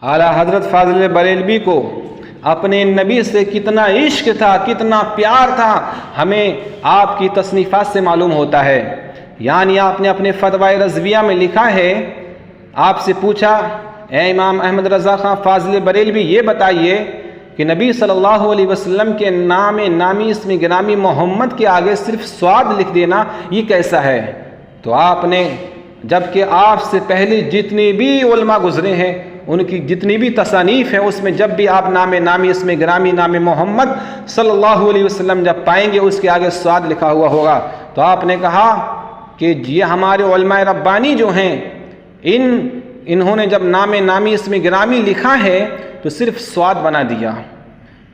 اعلیٰ حضرت فاضل بریلوی کو اپنے نبی سے کتنا عشق تھا، کتنا پیار تھا، ہمیں آپ کی تصنیفات سے معلوم ہوتا ہے۔ یعنی آپ نے اپنے فتویٰ رضویہ میں لکھا ہے، آپ سے پوچھا اے امام احمد رضا خان فاضل بریلوی یہ بتائیے کہ نبی صلی اللہ علیہ وسلم کے نام نامی اسم گرامی محمد کے آگے صرف صاد لکھ دینا یہ کیسا ہے؟ تو آپ نے، جبکہ آپ سے پہلے جتنی بھی علماء گزرے ہیں ان کی جتنی بھی تصانیف ہیں اس میں جب بھی آپ نام نامی اسم گرامی نام محمد صلی اللہ علیہ وسلم جب پائیں گے اس کے آگے صاد لکھا ہوا ہوگا۔ تو آپ نے کہا کہ یہ ہمارے علماء ربانی جو ہیں انہوں نے جب نام نامی اسم گرامی لکھا ہے تو صرف صاد بنا دیا،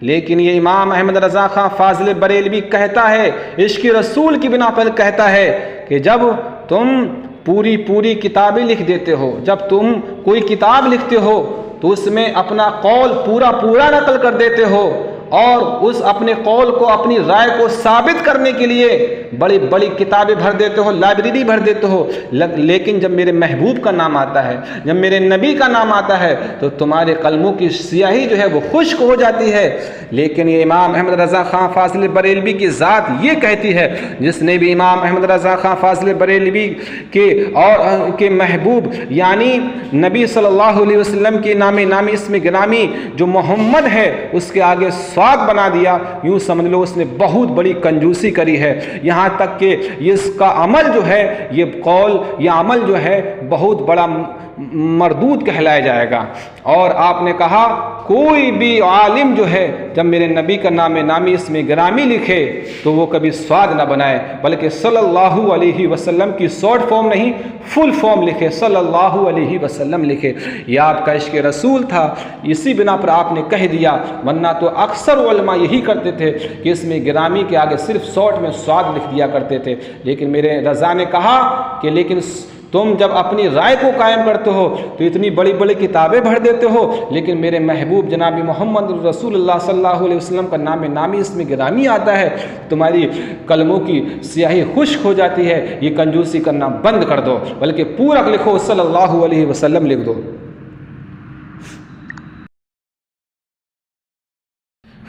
لیکن یہ امام احمد رضا خان فاضل بریلوی کہتا ہے، عشق رسول کی بنا پر کہتا ہے کہ جب تم پوری کتابیں لکھ دیتے ہو، جب تم کوئی کتاب لکھتے ہو تو اس میں اپنا قول پورا نقل کر دیتے ہو اور اس اپنے قول کو، اپنی رائے کو ثابت کرنے کے لیے بڑی کتابیں بھر دیتے ہو، لائبریری بھر دیتے ہو، لیکن جب میرے محبوب کا نام آتا ہے، جب میرے نبی کا نام آتا ہے تو تمہارے قلموں کی سیاہی جو ہے وہ خشک ہو جاتی ہے۔ لیکن یہ امام احمد رضا خان فاضل بریلوی کی ذات یہ کہتی ہے، جس نے بھی امام احمد رضا خان فاضل بریلوی کے محبوب یعنی نبی صلی اللہ علیہ وسلم کے نامی اسم گرامی جو محمد ہے اس کے آگے صاد بنا دیا، یوں سمجھ لو اس نے بہت بڑی کنجوسی کری ہے، یہاں تک کہ اس کا عمل جو ہے، یہ قول یا عمل جو ہے بہت بڑا مردود کہلایا جائے گا۔ اور آپ نے کہا کوئی بھی عالم جو ہے جب میرے نبی کا نام نامی اسم گرامی لکھے تو وہ کبھی صاد نہ بنائے بلکہ صلی اللہ علیہ وسلم کی شارٹ فارم نہیں فل فارم لکھے، صلی اللہ علیہ وسلم لکھے۔ یہ آپ کا عشق رسول تھا، اسی بنا پر آپ نے کہہ دیا، ورنہ تو اکثر علماء یہی کرتے تھے کہ اسم گرامی کے آگے صرف شارٹ میں صاد لکھ دیا کرتے تھے۔ لیکن میرے رضا نے کہا کہ لیکن تم جب اپنی رائے کو قائم کرتے ہو تو اتنی بڑی کتابیں بھر دیتے ہو، لیکن میرے محبوب جناب محمد رسول اللہ صلی اللہ علیہ وسلم کا نام نامی اسم گرامی آتا ہے، تمہاری قلموں کی سیاہی خشک ہو جاتی ہے۔ یہ کنجوسی کرنا بند کر دو بلکہ پورا لکھو، صلی اللہ علیہ وسلم لکھ دو۔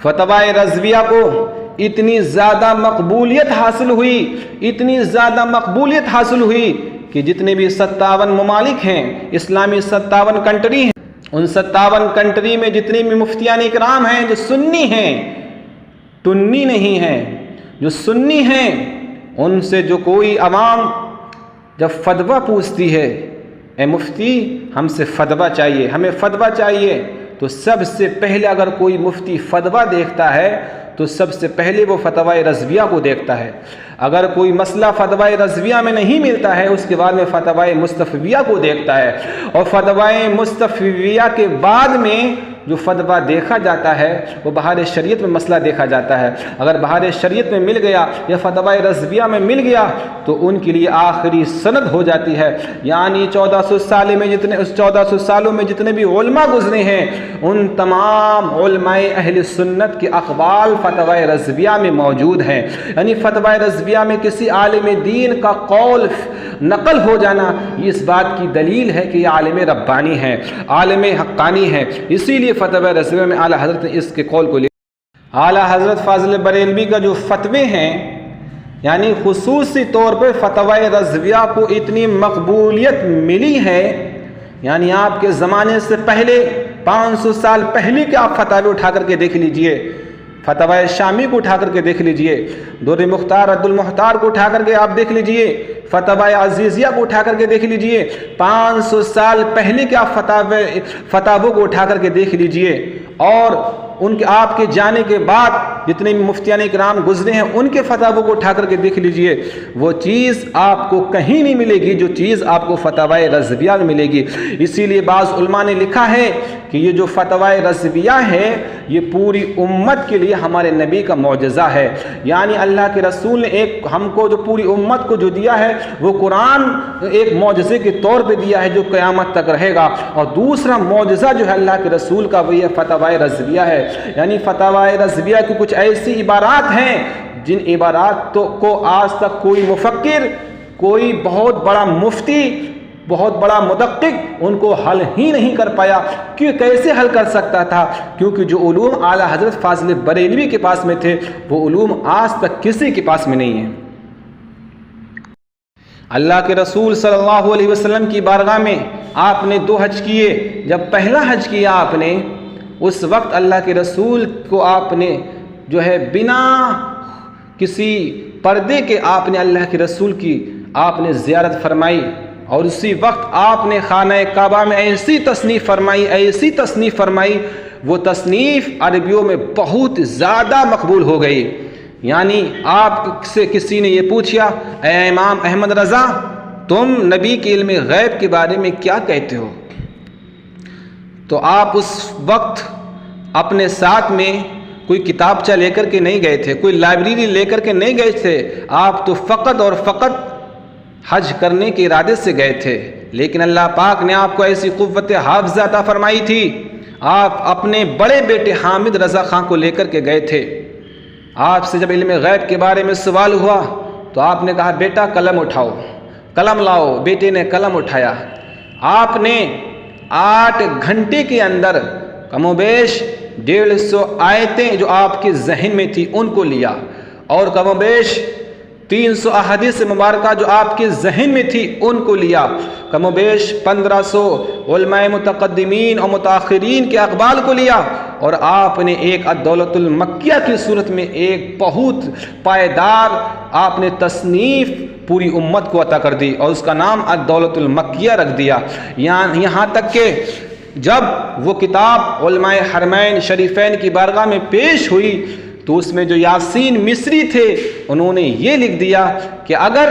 فتویٰ رضویہ کو اتنی زیادہ مقبولیت حاصل ہوئی کہ جتنے بھی 57 ممالک ہیں، اسلامی 57 کنٹری ہیں، ان 57 کنٹری میں جتنے بھی مفتیان اکرام ہیں جو سنی ہیں، ٹنی نہیں ہیں، جو سنی ہیں، ان سے جو کوئی عوام جب فتویٰ پوچھتی ہے، اے مفتی ہم سے فتویٰ چاہیے، ہمیں فتویٰ چاہیے، تو سب سے پہلے اگر کوئی مفتی فتویٰ دیکھتا ہے تو سب سے پہلے وہ فتویٰ رضویہ کو دیکھتا ہے۔ اگر کوئی مسئلہ فتویٰ رضویہ میں نہیں ملتا ہے اس کے بعد میں فتویٰ مستفویہ کو دیکھتا ہے، اور فتویٰ مستفویہ کے بعد میں جو فتویٰ دیکھا جاتا ہے وہ بہار شریعت میں مسئلہ دیکھا جاتا ہے۔ اگر بہار شریعت میں مل گیا یا فتویٰ رضویہ میں مل گیا تو ان کے لیے آخری سند ہو جاتی ہے۔ یعنی 1400 سالوں میں جتنے بھی علماء گزرے ہیں ان تمام علماء اہل سنت کے اقوال فتویٰ رضویہ میں موجود ہیں۔ یعنی فتویٰ رضویہ میں کسی عالم دین کا قول نقل ہو جانا یہ اس بات کی دلیل ہے کہ یہ عالم ربانی ہے، عالم حقانی ہے۔ اسی لیے فتویٰ رضویہ میں اعلیٰ حضرت نے اس کے قول کو لیا۔ اعلیٰ حضرت فاضل بریلوی کا جو فتوے ہیں، یعنی خصوصی طور پہ فتویٰ رضویہ کو اتنی مقبولیت ملی ہے، یعنی آپ کے زمانے سے پہلے 500 سال پہلے کے آپ فتاوی اٹھا کر کے دیکھ لیجئے، فتویٰ شامی کو اٹھا کر کے دیکھ لیجئے، دور مختار رد المختار کو اٹھا کر کے آپ دیکھ لیجئے، فتویٰ عزیزیہ کو اٹھا کر کے دیکھ لیجئے، 500 سال پہلے کے آپ فتاووں کو اٹھا کر کے دیکھ لیجئے، اور ان کے آپ کے جانے کے بعد جتنے بھی مفتیان اکرام گزرے ہیں ان کے فتاووں کو اٹھا کر کے دیکھ لیجئے، وہ چیز آپ کو کہیں نہیں ملے گی جو چیز آپ کو فتویٰ رضویہ میں ملے گی۔ اسی لیے بعض علماء نے لکھا ہے کہ یہ جو فتویٰ رضویہ ہے یہ پوری امت کے لیے ہمارے نبی کا معجزہ ہے۔ یعنی اللہ کے رسول نے ہم کو جو پوری امت کو جو دیا ہے وہ قرآن ایک معجزے کے طور پہ دیا ہے جو قیامت تک رہے گا، اور دوسرا معجزہ جو ہے اللہ کے رسول کا وہ یہ فتویٰ رضویہ ہے۔ یعنی فتویٰ رضویہ کی کچھ ایسی عبارات ہیں جن عبارات کو آج تک کوئی مفکر، کوئی بہت بڑا مفتی بہت بڑا مدقق ان کو حل ہی نہیں کر پایا. کیسے حل کر سکتا تھا؟ کیونکہ جو علوم اعلیٰ حضرت فاضل بریلوی کے پاس میں تھے وہ علوم آج تک کسی کے پاس میں نہیں ہیں. اللہ کے رسول صلی اللہ علیہ وسلم کی بارگاہ میں آپ نے 2 حج کیے. جب پہلا حج کیا آپ نے، اس وقت اللہ کے رسول کو آپ نے جو ہے بنا کسی پردے کے آپ نے اللہ کے رسول کی آپ نے زیارت فرمائی، اور اسی وقت آپ نے خانہ کعبہ میں ایسی تصنیف فرمائی وہ تصنیف عربیوں میں بہت زیادہ مقبول ہو گئی. یعنی آپ سے کسی نے یہ پوچھا، اے امام احمد رضا، تم نبی کے علم غیب کے بارے میں کیا کہتے ہو؟ تو آپ اس وقت اپنے ساتھ میں کوئی کتابچہ لے کر کے نہیں گئے تھے، کوئی لائبریری لے کر کے نہیں گئے تھے. آپ تو فقط اور فقط حج کرنے کے ارادے سے گئے تھے. لیکن اللہ پاک نے آپ کو ایسی قوت حافظہ عطا فرمائی تھی. آپ اپنے بڑے بیٹے حامد رضا خان کو لے کر کے گئے تھے. آپ سے جب علم غیب کے بارے میں سوال ہوا تو آپ نے کہا، بیٹا قلم اٹھاؤ، قلم لاؤ. بیٹے نے قلم اٹھایا. آپ نے 8 گھنٹے کے اندر کم و بیش 150 آیتیں جو آپ کے ذہن میں تھی ان کو لیا، اور کم و بیش 300 احادیث مبارکہ جو آپ کے ذہن میں تھی ان کو لیا، کم و بیش 1500 علماء متقدمین اور متاخرین کے اقوال کو لیا، اور آپ نے ایک الدولۃ المکیہ کی صورت میں ایک بہت پائیدار آپ نے تصنیف پوری امت کو عطا کر دی، اور اس کا نام الدولۃ المکیہ رکھ دیا. یہاں تک کہ جب وہ کتاب علماء حرمین شریفین کی بارگاہ میں پیش ہوئی تو اس میں جو یاسین مصری تھے انہوں نے یہ لکھ دیا کہ اگر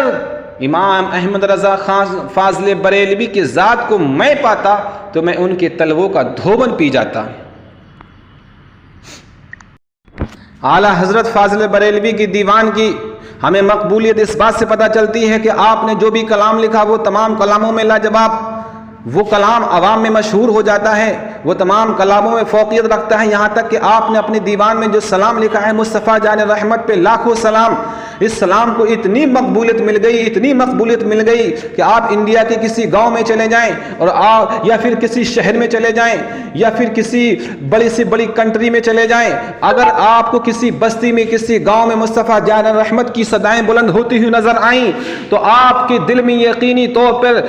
امام احمد رضا خان فاضل بریلوی کی ذات کو میں پاتا تو میں ان کے تلووں کا دھوبن پی جاتا. اعلیٰ حضرت فاضل بریلوی کی دیوان کی ہمیں مقبولیت اس بات سے پتہ چلتی ہے کہ آپ نے جو بھی کلام لکھا وہ تمام کلاموں میں لاجواب، وہ کلام عوام میں مشہور ہو جاتا ہے، وہ تمام کلاموں میں فوقیت رکھتا ہے. یہاں تک کہ آپ نے اپنی دیوان میں جو سلام لکھا ہے، مصطفیٰ جان رحمت پہ لاکھوں سلام، اس سلام کو اتنی مقبولیت مل گئی کہ آپ انڈیا کے کسی گاؤں میں چلے جائیں اور آپ یا پھر کسی شہر میں چلے جائیں یا پھر کسی بڑی سے بڑی کنٹری میں چلے جائیں، اگر آپ کو کسی بستی میں کسی گاؤں میں مصطفیٰ جان رحمت کی صدائیں بلند ہوتی ہوئی نظر آئیں تو آپ کے دل میں یقینی طور پر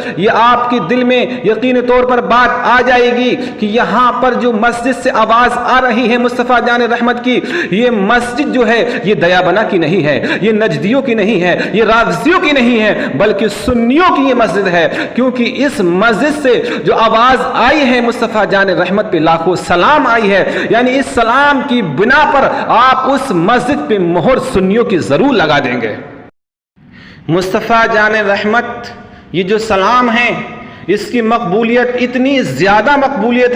یقینی طور پر بات آ جائے گی کہ یہاں پر جو مسجد سے آواز آ رہی ہے مصطفیٰ جان رحمت کی، یہ مسجد جو ہے یہ دیابنا کی نہیں ہے، یہ نجدیوں کی نہیں ہے، یہ رافضیوں کی نہیں ہے، بلکہ سنیوں کی یہ مسجد ہے. کیونکہ اس مسجد سے جو آواز آئی ہے مصطفیٰ جان رحمت پہ لاکھوں سلام آئی ہے، یعنی اس سلام کی بنا پر آپ اس مسجد پہ مہر سنیوں کی ضرور لگا دیں گے. مصطفیٰ جان رحمت یہ جو سلام ہے اس کی مقبولیت اتنی زیادہ مقبولیت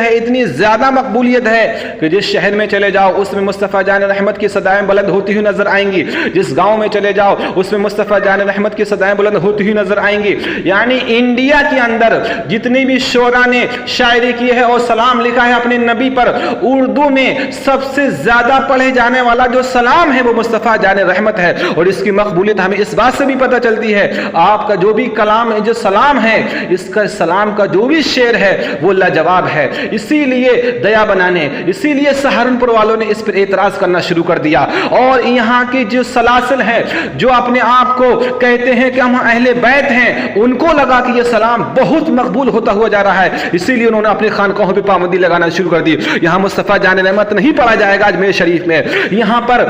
ہے کہ جس شہر میں چلے جاؤ اس میں مصطفیٰ جان رحمت کی صدائیں بلند ہوتی ہوئی نظر آئیں گی، جس گاؤں میں چلے جاؤ اس میں مصطفیٰ جان رحمت کی صدائیں بلند ہوتی ہوئی نظر آئیں گی. یعنی انڈیا کے اندر جتنی بھی شعراء نے شاعری کی ہے اور سلام لکھا ہے اپنے نبی پر، اردو میں سب سے زیادہ پڑھے جانے والا جو سلام ہے وہ مصطفیٰ جان رحمت ہے. اور اس کی مقبولیت ہمیں اس بات سے بھی پتہ چلتی ہے، آپ کا جو بھی کلام ہے، جو سلام ہے، اس کا سلام کا جو بھی شعر ہے وہ لاجواب ہے. اسی لیے دیا بنانے، اسی لیے سہارنپور والوں نے اس پر اعتراض کرنا شروع کر دیا، اور یہاں کی جو سلاسل ہے جو اپنے آپ کو کہتے ہیں کہ ہم اہل بیت ہیں، ان کو لگا کہ یہ سلام بہت مقبول ہوتا ہوا جا رہا ہے، اسی لیے انہوں نے اپنی خانقاہوں پہ پابندی لگانا شروع کر دی. یہاں مصطفیٰ جان رحمت نہیں پڑھا جائے گا اجمیر شریف میں، یہاں پر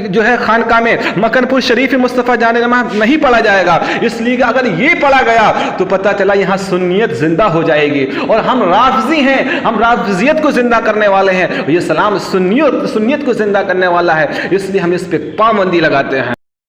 جو ہے خانقاہ میں مکن پور شریف میں مصطفیٰ جان رحمت نہیں پڑھا جائے گا، اس لیے کہ اگر یہ پڑھا گیا تو پتہ چلا یہاں سنیت زندہ ہو جائے گی، اور ہم رافضی ہیں، ہم رافضیت کو زندہ کرنے والے ہیں، یہ سلام سنیت کو زندہ کرنے والا ہے، اس لیے ہم اس پہ پابندی لگاتے ہیں.